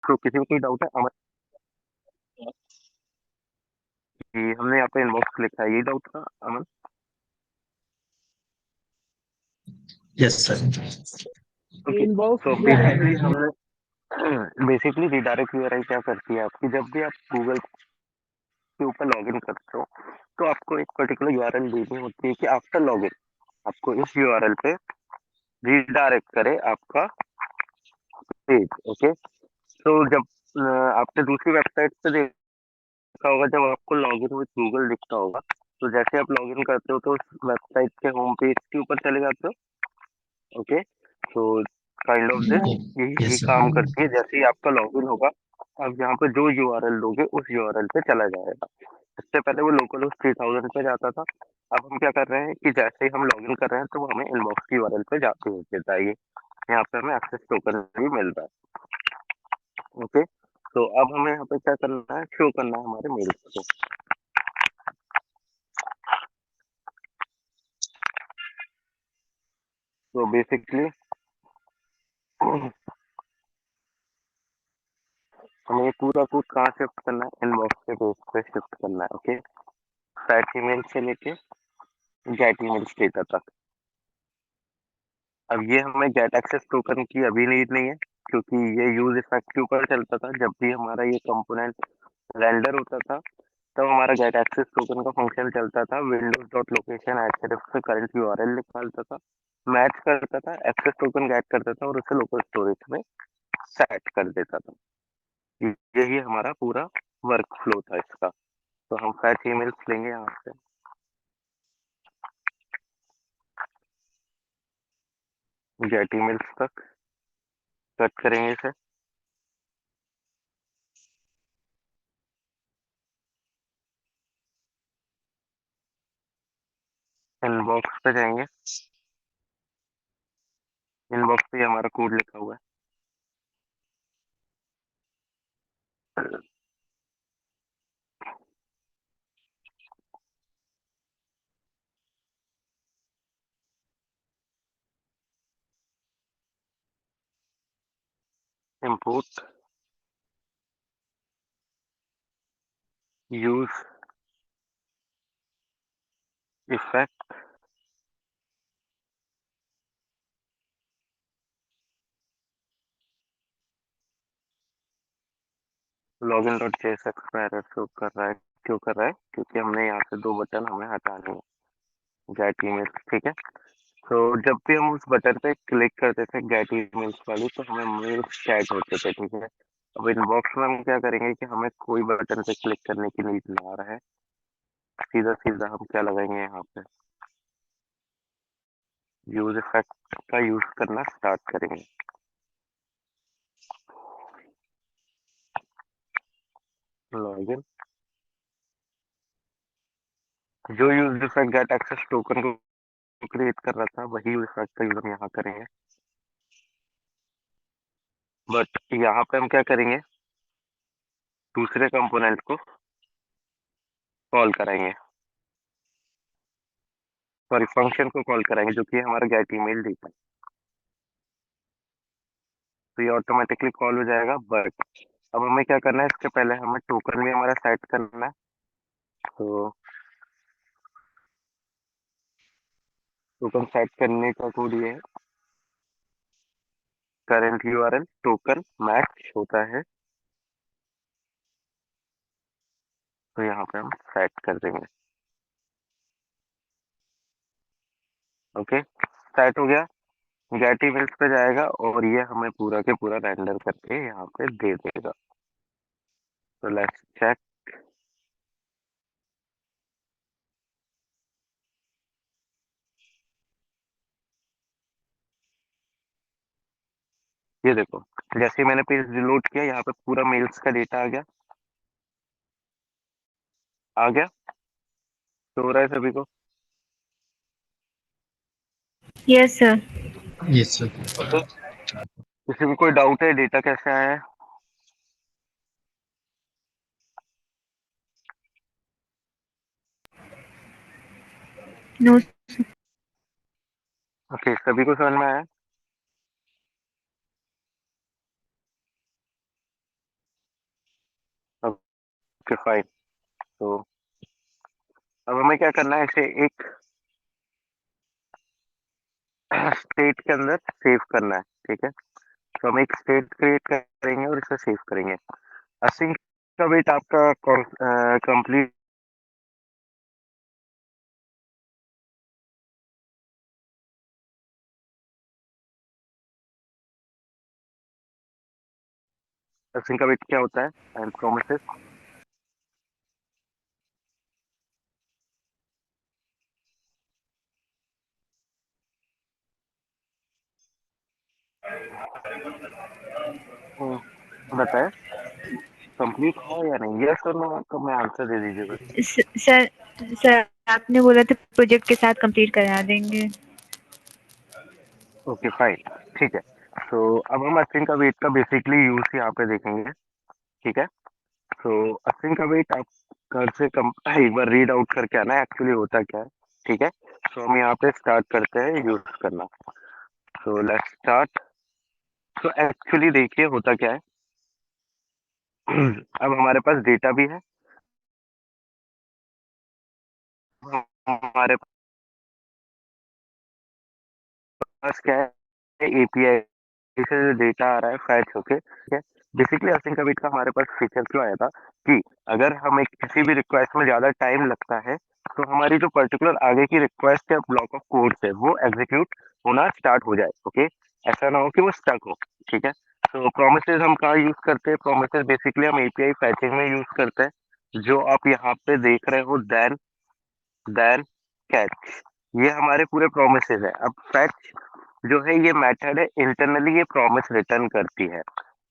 तो किसी को कोई डाउट है अमन कि हमने यहाँ पे इनबॉक्स लिखा है, यही डाउट था Aman? Yes sir. Okay. Inbox तो क्या है? बेसिकली रिडायरेक्ट यूआरएल क्या करती है आपकी, जब भी आप गूगल के ऊपर लॉगिन करते हो तो आपको एक पर्टिकुलर यूआरएल देनी होती है कि आफ्टर लॉगिन आपको इस यूआरएल पे रिडायरेक्ट करे आपका पेज। ओके। तो जब आपने दूसरी वेबसाइट पे देखा होगा, जब आपको लॉगिन विद गूगल दिखता होगा, तो जैसे आप लॉगिन करते हो तो उस वेबसाइट के होम पेज के ऊपर चले जाते हो। ओके। तो काइंड ऑफ दिस यही यही यस सर। काम करती है। जैसे ही आपका लॉगिन होगा, आप यहाँ पे जो यूआरएल दोगे उस यूआरएल पे चला जाएगा। इससे पहले वो लोकल होस्ट 3000 पे जाता था। अब हम क्या कर रहे हैं कि जैसे ही हम लॉगिन कर रहे हैं तो वो हमें इनबॉक्स की यूआरएल पे जाते हुए देता है। ये यहाँ पे हमें एक्सेस टोकन भी मिल रहा है। ओके। तो अब हमें यहाँ पे क्या करना है, शो करना है हमारे मेल्स को। तो बेसिकली हमें ये पूरा कोड कहाँ शिफ्ट करना है, इनबॉक्स के पेज पे शिफ्ट करना है। ओके। सेट ईमेल से लेके गेट ईमेल स्टेटस तक। अब ये हमें गेट एक्सेस टोकन की अभी नीड नहीं है, क्योंकि ये यूज इफेक्ट के ऊपर चलता था। जब भी हमारा ये कंपोनेंट रेंडर होता था तब हमारा गेट एक्सेस टोकन का फंक्शन चलता था। विंडोज डॉट लोकेशन एचरेफ से करंट यूआरएल निकालता था, मैच करता था, एक्सेस टोकन गेट करता था और उसे लोकल स्टोरेज में सेट कर देता था। यही हमारा पूरा वर्क फ्लो था इसका। तो हम फैच ईमेल्स लेंगे यहाँ से, गेट ईमेल्स तक कट करेंगे इसे। इनबॉक्स पे जाएंगे, इनबॉक्स पे हमारा कोड लिखा हुआ है। Import use effect login dot JSX का एरर शो कर रहा है। क्यों कर रहा है? क्योंकि हमने यहाँ से दो बटन हमें हटाने हैं, गेट ईमेल। ठीक है। तो जब भी हम उस बटन पे क्लिक करते थे गेट ईमेल्स वाली, तो हमें मेल्स चैट होते थे। ठीक है। अब इनबॉक्स में हम क्या करेंगे कि हमें कोई बटन पे क्लिक करने की नीड ना आ रहा है। सीधा सीधा हम क्या लगाएंगे यहाँ पे, यूज इफेक्ट का यूज करना स्टार्ट करेंगे। लॉगिन, जो use effect get access token को क्रिएट कर रहा था वही यूज इफेक्ट का यूज हम यहाँ करेंगे। बट यहाँ पे हम क्या करेंगे, दूसरे कंपोनेंट को कॉल कराएंगे, सॉरी फंक्शन को कॉल कराएंगे जो कि हमारा गेट ईमेल डेटा। तो ये ऑटोमेटिकली कॉल हो जाएगा। बट अब हमें क्या करना है, इसके पहले हमें टोकन भी हमारा सेट करना है। तो टोकन सेट करने का कोड ये है, करंट यूआरएल टोकन मैच होता है। तो यहाँ पे हम सेट कर देंगे। ओके, सेट हो गया। गेट ईमेल्स पे जाएगा और ये हमें पूरा के पूरा रेंडर करके यहाँ पे दे देगा। तो लेट्स चेक। ये देखो, जैसे ही मैंने पेज रिलोड किया यहाँ पे पूरा मेल्स का डेटा आ गया। आ गया, तो हो रहा है सभी को? Yes sir. Yes sir. Okay. किसी को कोई डाउट है डेटा कैसे आया है? नो। ओके, सभी को समझ में आया? Okay fine. तो अब हमें क्या करना है, इसे एक स्टेट के अंदर सेव करना है, ठीक है। तो हम एक स्टेट क्रिएट करेंगे और इसे सेव करेंगे। असिंक का वेट आपका कंप्लीट असिंक का वेट क्या होता है एंड प्रोमिसेस। बताए कंप्लीट है या नहीं, यस और नो तो मैं आंसर दे दीजिए बस। सर सर आपने बोला था प्रोजेक्ट के साथ कंप्लीट करा देंगे। ओके फाइन, ठीक है। तो अब हम असिंक का वेट का बेसिकली यूज यहाँ पे देखेंगे, ठीक है। तो असिंक का वेट आप घर से कम एक बार रीड आउट करके आना है एक्चुअली होता क्या है, ठीक है। तो हम यहाँ पे स्टार्ट करते हैं यूज करना। तो लेट्स स्टार्ट। तो एक्चुअली देखिए होता क्या है, अब हमारे पास डेटा भी है, हमारे पास क्या है, एपीआई से जो डेटा आ रहा है फैच होके, ठीक है। बेसिकली असिंक का वेट का हमारे पास फीचर क्यों आया था कि अगर हमें किसी भी रिक्वेस्ट में ज्यादा टाइम लगता है तो हमारी जो पर्टिकुलर आगे की रिक्वेस्ट या ब्लॉक ऑफ कोड है वो एग्जीक्यूट होना स्टार्ट हो जाए, ओके। ऐसा ना हो कि वो स्टक हो, ठीक है। तो प्रोमिसेस हम कहाँ यूज करते हैं, प्रोमिसेस बेसिकली हम एपीआई फैचिंग में यूज करते हैं। जो आप यहाँ पे देख रहे हो देन कैच, ये हमारे पूरे प्रोमिसेस है। अब फैच जो है ये मेथड है, इंटरनली ये प्रॉमिस रिटर्न करती है।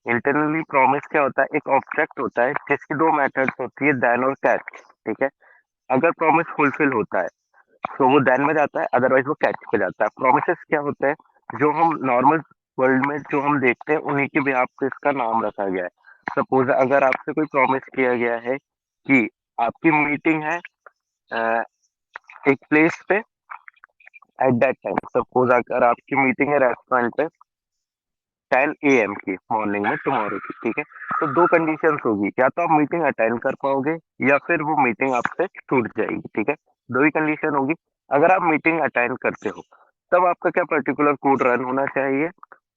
इंटरनली प्रॉमिस क्या होता है, एक ऑब्जेक्ट होता है जिसकी दो मेथड्स होती है, देन और कैच, ठीक है। अगर प्रॉमिस फुलफिल होता है तो वो देन में जाता है, अदरवाइज वो कैच पे जाता है। प्रोमिसेस क्या होता है, जो हम नॉर्मल वर्ल्ड में जो हम देखते हैं उन्हीं के बिहाफ पे इसका नाम रखा गया है। सपोज अगर आपसे कोई प्रॉमिस किया गया है कि आपकी मीटिंग है अ, एक प्लेस पे एट दैट टाइम, सपोज अगर आपकी मीटिंग है रेस्टोरेंट पे 10 AM की मॉर्निंग में टुमारो की, ठीक है। तो दो कंडीशंस होगी, या तो आप मीटिंग अटेंड कर पाओगे या फिर वो मीटिंग आपसे छूट जाएगी, ठीक है। दो ही कंडीशन होगी। अगर आप मीटिंग अटेंड करते हो तब आपका क्या पर्टिकुलर कोड रन होना चाहिए,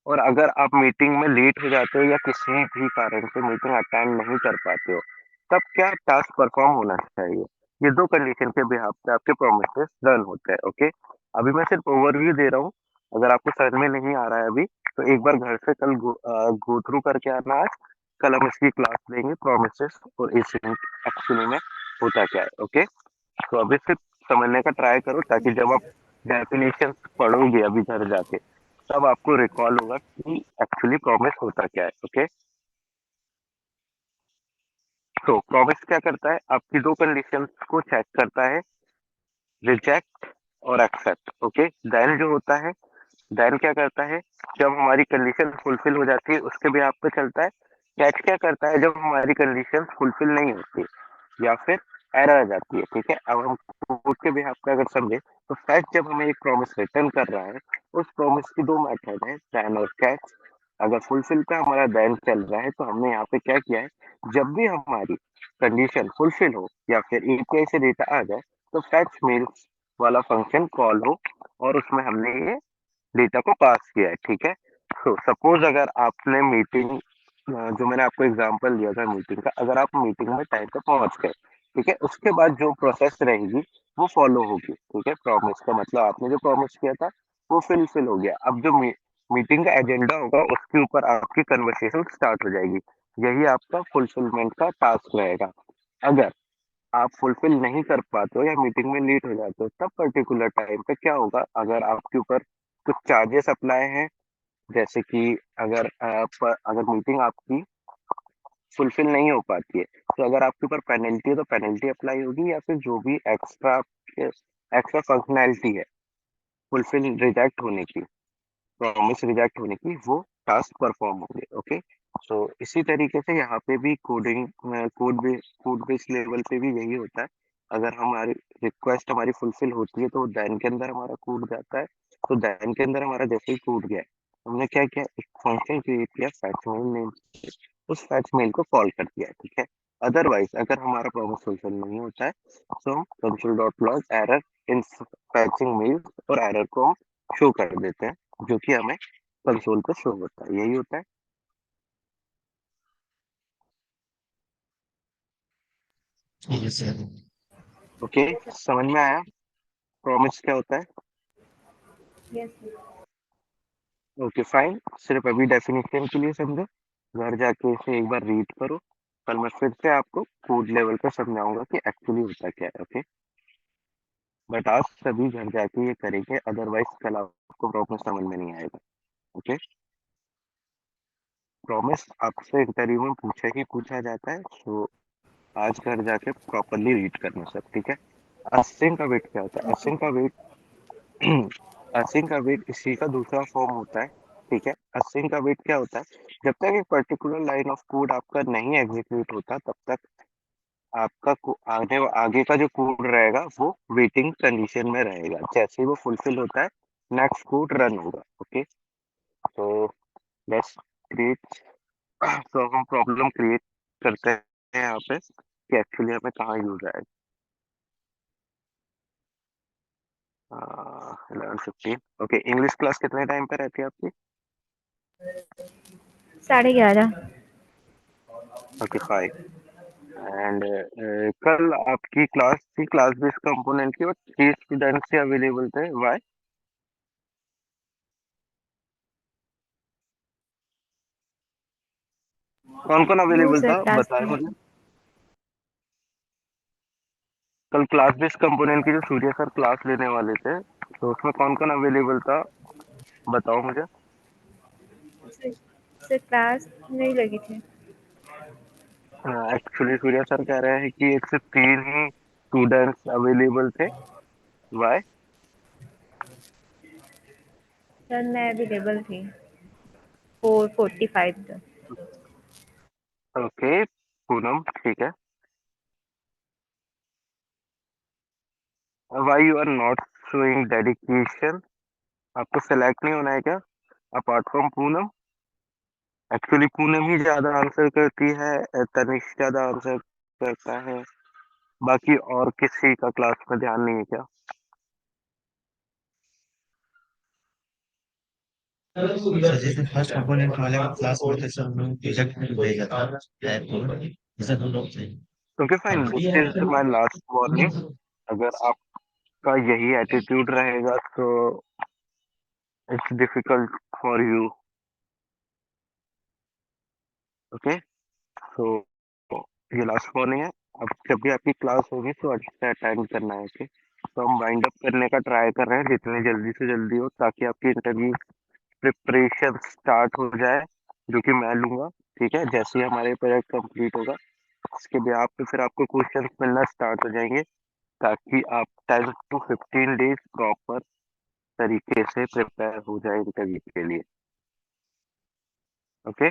और अगर आप मीटिंग में लेट हो जाते हो या किसी भी कारण से मीटिंग अटेंड नहीं कर पाते हो तब क्या टास्क परफॉर्म होना चाहिए। ये दो कंडीशन के बिहाफ पे आपके प्रोमिसेस रन होते हैं, ओके। अभी मैं सिर्फ ओवरव्यू दे रहा हूँ, अगर आपको समझ में नहीं आ रहा है अभी तो एक बार घर से कल गो थ्रू करके आना आज। कल हम इसकी क्लास लेंगे प्रोमिसेस और इस एक्चुअली में होता क्या है, ओके। तो अभी सिर्फ समझने का ट्राई करो ताकि जब आप डेफिनेशन पढ़ोगे अभी घर जाके तब आपको रिकॉल होगा कि एक्चुअली प्रॉमिस होता क्या है, ओके। तो प्रॉमिस क्या करता है, आपकी दो कंडीशंस को चेक करता है, रिजेक्ट और एक्सेप्ट, ओके। देन जो होता है, देन क्या करता है, जब हमारी कंडीशन फुलफिल हो जाती है उसके भी आप पे चलता है। कैच क्या करता है, जब हमारी कंडीशन फुलफिल नहीं होती या फिर एरर आ जाती है, ठीक है। अब हम कोड के भी आपका अगर समझे तो फैच जब हमें एक प्रॉमिस रिटर्न कर रहा है, उस प्रॉमिस की दो मेथड है, देन और कैच। अगर फुलफिल का हमारा देन चल रहा है तो हमने यहाँ पे क्या किया है, जब भी हमारी कंडीशन फुलफिल हो या फिर एपीआई से डेटा आ जाए तो फैच मेल्स वाला फंक्शन कॉल हो और उसमें हमने ये डेटा को पास किया है, ठीक है। तो सपोज अगर आपने मीटिंग जो मैंने आपको एग्जांपल दिया था मीटिंग का, अगर आप मीटिंग में टाइम पे पहुंच गए, ठीक है, उसके बाद जो प्रोसेस रहेगी वो फॉलो होगी, ठीक है। प्रॉमिस का मतलब आपने जो प्रॉमिस किया था वो फिल हो गया। अब जो मीटिंग का एजेंडा होगा उसके ऊपर आपकी कन्वर्सेशन स्टार्ट हो जाएगी। यही आपका फुलफिलमेंट का टास्क रहेगा। अगर आप फुलफिल नहीं कर पाते हो या मीटिंग में लेट हो जाते हो तब पर्टिकुलर टाइम पे क्या होगा, अगर आपके ऊपर कुछ चार्जेस अप्लाई हैं, जैसे कि अगर मीटिंग आपकी फुलफिल नहीं हो पाती है तो अगर आपके ऊपर पेनल्टी है तो पेनल्टी अप्लाई होगी, या फिर जो भी एक्स्ट्रा एक्स्ट्रा फंक्शनैलिटी है फुलफिल रिजेक्ट होने की, प्रॉमिस रिजेक्ट होने की, वो टास्क परफॉर्म होंगे, ओके। सो इसी तरीके से यहाँ पे भी कोड बेस्ड लेवल पे भी यही होता है। अगर हमारी रिक्वेस्ट हमारी फुलफिल होती है तो देन के अंदर हमारा कोड जाता है। तो देन के अंदर हमारा जैसे ही कोड गया, हमने क्या किया, एक फंक्शन क्रिएट किया फैक्ट नेम। उस फैच मेल को कॉल कर दिया है, ठीक है। अदरवाइज अगर हमारा प्रॉमिस फुलफिल नहीं होता है तो हम console dot log error in fetching mail और एरर को हम शो कर देते हैं, जो कि हमें कंसोल पे शो होता है। यही होता है। Yes sir. ओके, समझ में आया प्रॉमिस क्या होता है? यस ओके फाइन, सिर्फ अभी डेफिनेशन के लिए समझो, घर जाके इसे एक बार रीड करो। कल मैं फिर से आपको कोड लेवल पे समझाऊंगा कि एक्चुअली होता क्या है। ओके, बट आज सभी घर जाके ये करेंगे, अदरवाइज कल आपको प्रॉमिस समझ में नहीं आएगा। ओके, प्रॉमिस आपसे इंटरव्यू में पूछा ही पूछा जाता है, सो आज घर जाके प्रॉपरली रीड करना सब, ठीक है। असिंक का वेट क्या होता है? ओके असिंक का वेट असिंक का वेट इसी का दूसरा फॉर्म होता है, ठीक है। असिंक का वेट क्या होता है? जब तक एक पर्टिकुलर लाइन ऑफ कोड आपका नहीं एग्जीक्यूट होता तब तक आपका आगे का जो कोड रहेगा वो वेटिंग कंडीशन में रहेगा। जैसे ही वो फुलफिल होता है नेक्स्ट कोड रन होगा। ओके, तो लेट्स क्रिएट, तो हम प्रॉब्लम क्रिएट करते हैं यहाँ पे कि एक्चुअली हमें कहाँ यूज है। 11:15। ओके, इंग्लिश क्लास कितने टाइम पे रहती है आपकी? 11:30। Okay fine. एंड कल आपकी क्लास थी क्लास बेस्ड कंपोनेंट की, और 3 स्टूडेंट्स ही अवेलेबल थे, वाई? कौन कौन नो अवेलेबल सर, था क्लास बताए थी। मुझे। कल क्लास बेस्ड कंपोनेंट की जो सूर्य सर क्लास लेने वाले थे, तो उसमें कौन कौन अवेलेबल था बताओ मुझे। सर, सर क्लास नहीं लगी थी। एक्चुअली सूर्य सर कह रहे हैं कि एक से 3 ही स्टूडेंट्स अवेलेबल थे, वाई? सर मैं अवेलेबल थी 4:45 तक। ओके पूनम, ठीक है। Why you are not showing dedication? आपको सेलेक्ट नहीं होना है क्या apart from Poonam? Actually Poonam ही ज्यादा आंसर करती है, तनिष्क ज्यादा आंसर करता है, बाकी और किसी का क्लास में ध्यान नहीं है क्या? सर जैसे फर्स्ट कंपोनेंट वाले क्लास में थे सर, हम लोग प्रोजेक्ट भेजा था ऐप को, जैसे हम लोग थे। Okay fine, this is my last warning. अगर आपका यही एटीट्यूड रहेगा तो it's difficult for you. Okay, so ये लास्ट वार्निंग है। अब जब भी आपकी क्लास होगी तो अच्छे से अटेंड करना है। ओके, तो हम वाइंड अप करने का ट्राई कर रहे हैं जितनी जल्दी से जल्दी हो, ताकि आपकी इंटरव्यू प्रिपरेशन स्टार्ट हो जाए, जो कि मैं लूंगा। ठीक है, जैसे ही हमारे प्रोजेक्ट कंप्लीट होगा उसके ब्याह पे फिर आपको क्वेश्चन मिलना स्टार्ट हो जाएंगे, ताकि आप 10 to 15 डेज प्रॉपर तरीके से प्रिपेयर हो जाए इंटरव्यू के लिए। Okay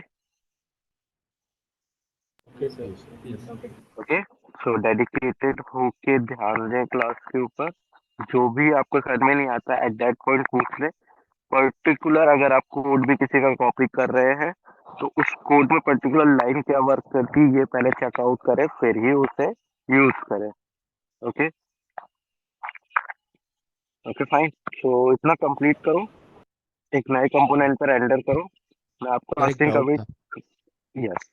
okay sir, yes. Okay okay, so dedicated होके ध्यान दें क्लास के ऊपर। जो भी आपको समझ में नहीं आता एट दैट पॉइंट पूछ ले। पर्टिकुलर अगर आप कोड भी किसी का कॉपी कर रहे हैं तो उस कोड में पर्टिकुलर लाइन क्या वर्क करती है ये पहले चेकआउट करें, फिर ही उसे यूज करें। ओके, ओके फाइन, तो इतना कंप्लीट करो, एक नए कंपोनेंट पर रेंडर करो। मैं आपको सर एक आस्किंग का डाउट वेट। था। Yes,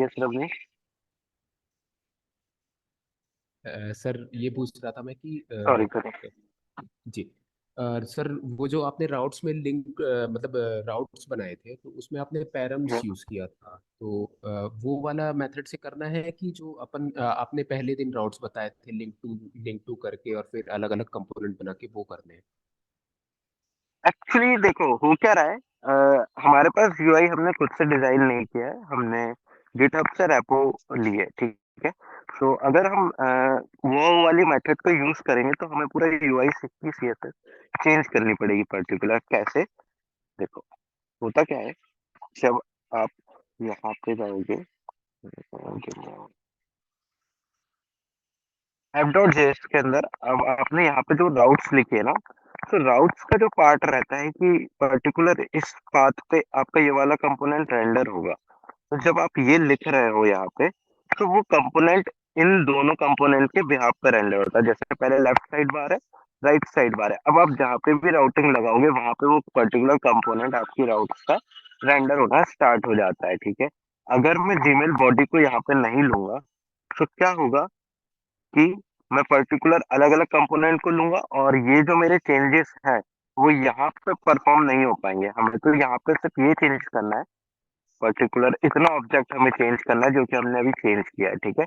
yes Ravneesh. सर ये पूछ रहा था मैं कि सॉरी सॉरी। जी, सर वो जो आपने राउट्स में लिंक मतलब राउट्स बनाए थे तो उसमें आपने पैरम्स यूज किया था, तो वो वाला मेथड से करना है कि जो आपने पहले दिन राउट्स बताए थे लिंक टू करके और फिर अलग अलग कंपोनेंट बना के वो करने हैं? एक्चुअली देखो हो क्या रहा है, हमारे पास यूआई हमने खुद से डिजाइन नहीं किया है, हमने गिटहब से रेपो ली है, ठीक है। सो अगर हम वो वाली मेथड को यूज करेंगे तो हमें पूरा यूआई की सीएसएस चेंज करनी पड़ेगी। पर्टिकुलर कैसे? देखो होता क्या है, जब आप यहाँ पे जाओगे एफ.जेएस के अंदर, अब आपने यहाँ पे जो राउट्स लिखे है ना, तो राउट्स का जो पार्ट रहता है कि पर्टिकुलर इस पाथ पे आपका ये वाला कंपोनेंट रेंडर होगा, तो जब आप ये लिख रहे हो यहाँ पे, तो वो कंपोनेंट इन दोनों कंपोनेंट के बिहाफ पे रेंडर होता है। जैसे पहले लेफ्ट साइड बार है, राइट साइड बार है। अब आप जहाँ पे भी राउटिंग लगाओगे वहां पे वो पर्टिकुलर कंपोनेंट आपकी राउट्स का रेंडर होना स्टार्ट हो जाता है, ठीक है। अगर मैं जीमेल बॉडी को यहाँ पे नहीं लूंगा तो क्या होगा कि मैं पर्टिकुलर अलग अलग कंपोनेंट को लूंगा और ये जो मेरे चेंजेस हैं वो यहाँ पे परफॉर्म नहीं हो पाएंगे। हमें तो यहाँ पे सिर्फ ये चेंज करना है, पर्टिकुलर इतना ऑब्जेक्ट हमें चेंज करना है जो कि हमने अभी चेंज किया है, ठीक है।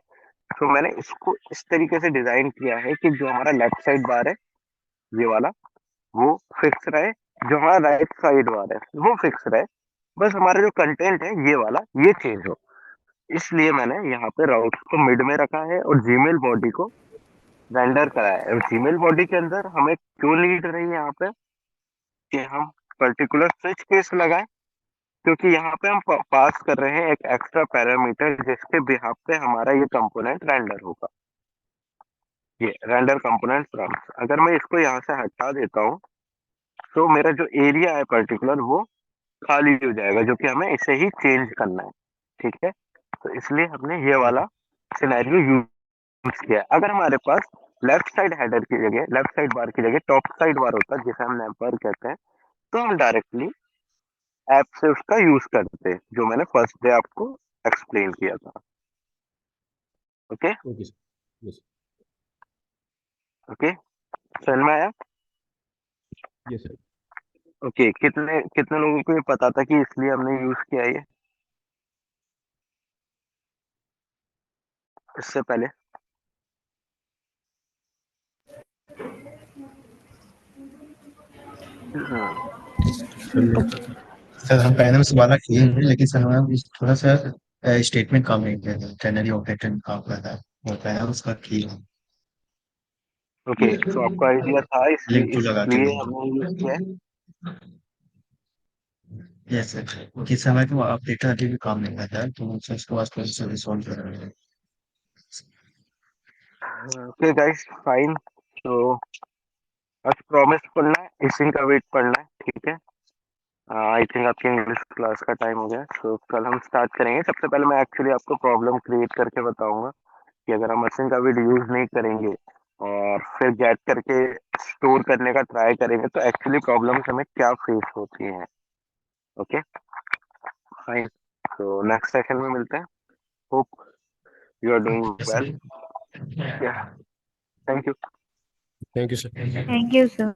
तो मैंने इसको इस तरीके से डिजाइन किया है कि जो हमारा लेफ्ट साइड बार है ये वाला वो फिक्स रहे, जो हमारा राइट साइड बार है वो फिक्स रहे, बस हमारा जो कंटेंट है ये वाला ये चेंज हो। इसलिए मैंने यहाँ पे राउट को मिड में रखा है और जीमेल बॉडी को रेंडर कराया है। जीमेल बॉडी के अंदर हमें क्यों नीड रही है यहाँ पे कि हम पर्टिकुलर स्विच केस लगाएं, क्योंकि यहाँ पे हम पास कर रहे हैं एक एक्स्ट्रा पैरामीटर जिसके बिहाफ पे हमारा ये कंपोनेंट रेंडर होगा। ये रेंडर कंपोनेंट प्रॉम्प्ट, अगर मैं इसको यहाँ से हटा देता हूँ तो मेरा जो एरिया है पर्टिकुलर वो खाली हो जाएगा, जो कि हमें इसे ही चेंज करना है, ठीक है। तो इसलिए हमने ये वाला सिनेरियो यूज किया है। अगर हमारे पास लेफ्ट साइड हेडर की जगह, लेफ्ट साइड बार की जगह टॉप साइड बार होता है जिसे हम नैपर कहते हैं, तो हम डायरेक्टली ऐप से उसका यूज करते हैं, जो मैंने फर्स्ट डे आपको एक्सप्लेन किया था। Okay okay sir. Yes okay, समझ में आया? Yes sir. ओके, कितने कितने लोगों को ये पता था कि इसलिए हमने यूज किया ये इससे पहले? हाँ, सर हम पैनल्स वाला किए हैं, लेकिन सर हमें थोड़ा सा स्टेटमेंट काम नहीं किया था, टर्नरी ऑपरेटर काम करता है वो पैनल्स का की है। ओके, तो आपको आइडिया था इसलिए लिंक टू लगाते इसलिए हैं। हमने यूज किया है। यस सर, किस समय तो ऑपरेटर अभी भी काम नहीं करता है, तो मुझसे उसके वास्ते से रिसॉल्व कर रहे हैं। Okay guys, fine. तो आज प्रॉमिस पढ़ना है, इसी का वेट पढ़ना है, ठीक है। आई थिंक आपकी इंग्लिश क्लास का टाइम हो गया, तो कल हम स्टार्ट करेंगे। सबसे पहले मैं एक्चुअली आपको प्रॉब्लम क्रिएट करके बताऊंगा कि अगर हम मशीन का वेट यूज नहीं करेंगे और फिर गेट करके स्टोर करने का ट्राई करेंगे तो एक्चुअली प्रॉब्लम्स हमें क्या फेस होती हैं। ओके फाइन, तो नेक्स्ट सेशन में मिलते हैं। Hope you are doing yes well. Sir. Yeah, thank you. Thank you sir. Thank you sir.